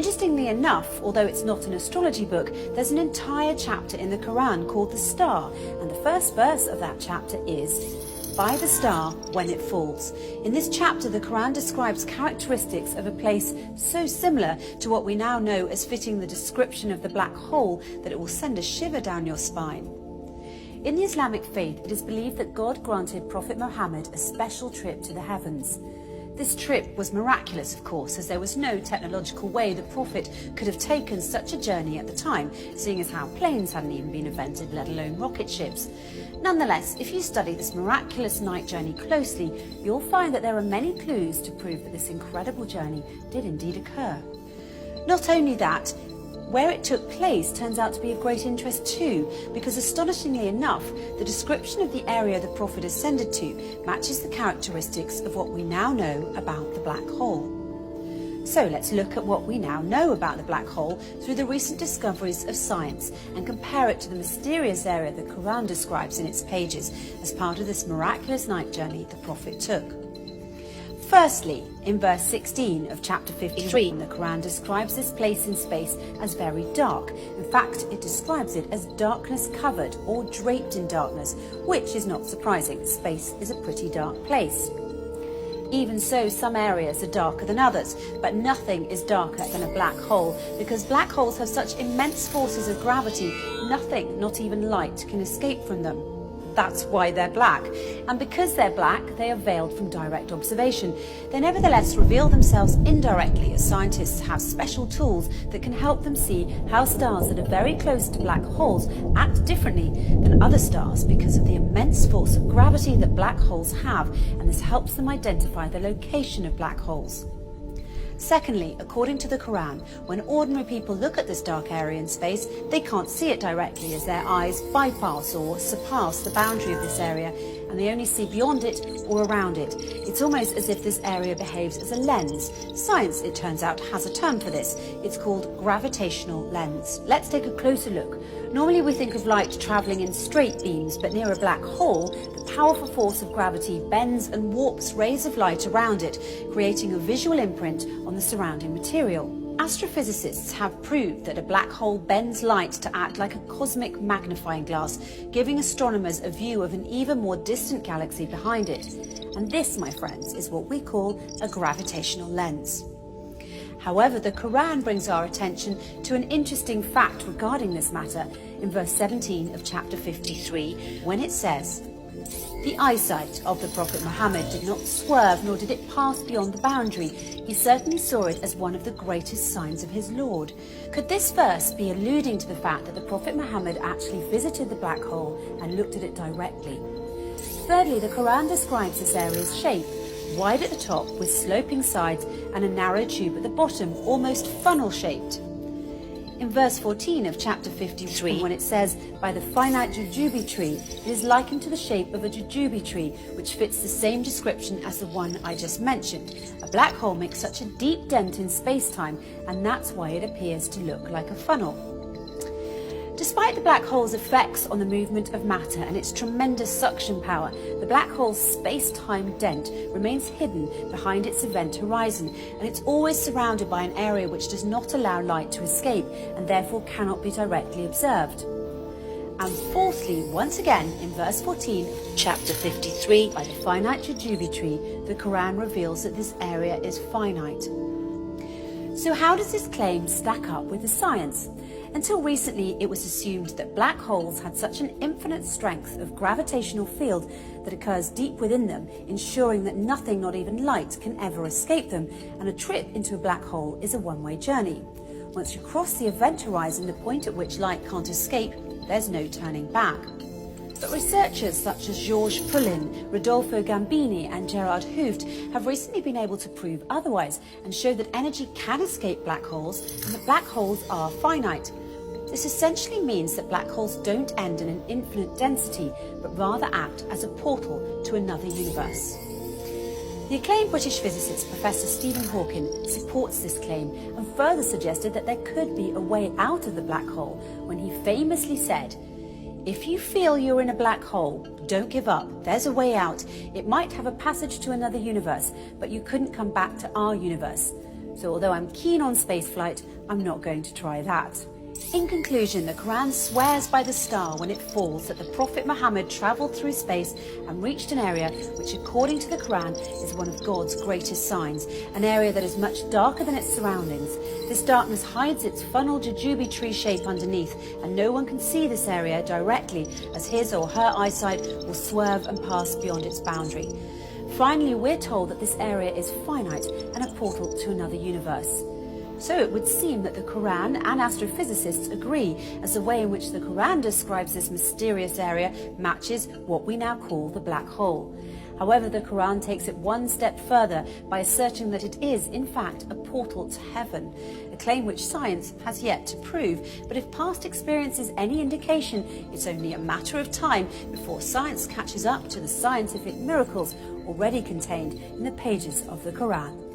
Interestingly enough, although it's not an astrology book, there's an entire chapter in the Quran called the Star, and the first verse of that chapter is, "By the star when it falls." In this chapter, the Quran describes characteristics of a place so similar to what we now know as fitting the description of the black hole that it will send a shiver down your spine. In the Islamic faith, it is believed that God granted Prophet Muhammad a special trip to the heavens. This trip was miraculous, of course, as there was no technological way the Prophet could have taken such a journey at the time, seeing as how planes hadn't even been invented, let alone rocket ships. Nonetheless, if you study this miraculous night journey closely, you'll find that there are many clues to prove that this incredible journey did indeed occur. Not only that, where it took place turns out to be of great interest too, because astonishingly enough, the description of the area the Prophet ascended to matches the characteristics of what we now know about the black hole. So let's look at what we now know about the black hole through the recent discoveries of science and compare it to the mysterious area the Quran describes in its pages as part of this miraculous night journey the Prophet took. Firstly, in verse 16 of chapter 53, the Quran describes this place in space as very dark. In fact, it describes it as darkness covered or draped in darkness, which is not surprising. Space is a pretty dark place. Even so, some areas are darker than others, but nothing is darker than a black hole, because black holes have such immense forces of gravity, nothing, not even light, can escape from them. That's why they're black. And because they're black, they are veiled from direct observation. They nevertheless reveal themselves indirectly, as scientists have special tools that can help them see how stars that are very close to black holes act differently than other stars because of the immense force of gravity that black holes have, and this helps them identify the location of black holes. Secondly, according to the Quran, when ordinary people look at this dark area in space, they can't see it directly as their eyes bypass or surpass the boundary of this area, and they only see beyond it or around it. It's almost as if this area behaves as a lens. Science, it turns out, has a term for this. It's called gravitational lens. Let's take a closer look. Normally we think of light travelling in straight beams, but near a black hole, the powerful force of gravity bends and warps rays of light around it, creating a visual imprint on the surrounding material. Astrophysicists have proved that a black hole bends light to act like a cosmic magnifying glass, giving astronomers a view of an even more distant galaxy behind it. And this, my friends, is what we call a gravitational lens. However, the Quran brings our attention to an interesting fact regarding this matter in verse 17 of chapter 53, when it says, "The eyesight of the Prophet Muhammad did not swerve, nor did it pass beyond the boundary. He certainly saw it as one of the greatest signs of his Lord." Could this verse be alluding to the fact that the Prophet Muhammad actually visited the black hole and looked at it directly? Thirdly, the Quran describes this area's shape, wide at the top with sloping sides and a narrow tube at the bottom, almost funnel-shaped. In verse 14 of chapter 53, when it says, "By the finite jujube tree," it is likened to the shape of a jujube tree, which fits the same description as the one I just mentioned. A black hole makes such a deep dent in space-time, and that's why it appears to look like a funnel. Despite the black hole's effects on the movement of matter and its tremendous suction power, the black hole's space-time dent remains hidden behind its event horizon, and it's always surrounded by an area which does not allow light to escape and therefore cannot be directly observed. And fourthly, once again, in verse 14, chapter 53, "By the finite jujube tree," the Quran reveals that this area is finite. So how does this claim stack up with the science? Until recently, it was assumed that black holes had such an infinite strength of gravitational field that occurs deep within them, ensuring that nothing, not even light, can ever escape them, and a trip into a black hole is a one-way journey. Once you cross the event horizon, the point at which light can't escape, there's no turning back. But researchers such as Georges Poulin, Rodolfo Gambini and Gerard Hooft have recently been able to prove otherwise and show that energy can escape black holes and that black holes are finite. This essentially means that black holes don't end in an infinite density, but rather act as a portal to another universe. The acclaimed British physicist Professor Stephen Hawking supports this claim and further suggested that there could be a way out of the black hole when he famously said, "If you feel you're in a black hole, don't give up. There's a way out. It might have a passage to another universe, but you couldn't come back to our universe. So although I'm keen on spaceflight, I'm not going to try that. In conclusion, the Quran swears by the star when it falls that the Prophet Muhammad travelled through space and reached an area which, according to the Quran, is one of God's greatest signs, an area that is much darker than its surroundings. This darkness hides its funnel jujube tree shape underneath, and no one can see this area directly, as his or her eyesight will swerve and pass beyond its boundary. Finally, we're told that this area is finite and a portal to another universe. So it would seem that the Quran and astrophysicists agree, as the way in which the Quran describes this mysterious area matches what we now call the black hole. However, the Quran takes it one step further by asserting that it is, in fact, a portal to heaven, a claim which science has yet to prove. But if past experience is any indication, it's only a matter of time before science catches up to the scientific miracles already contained in the pages of the Quran.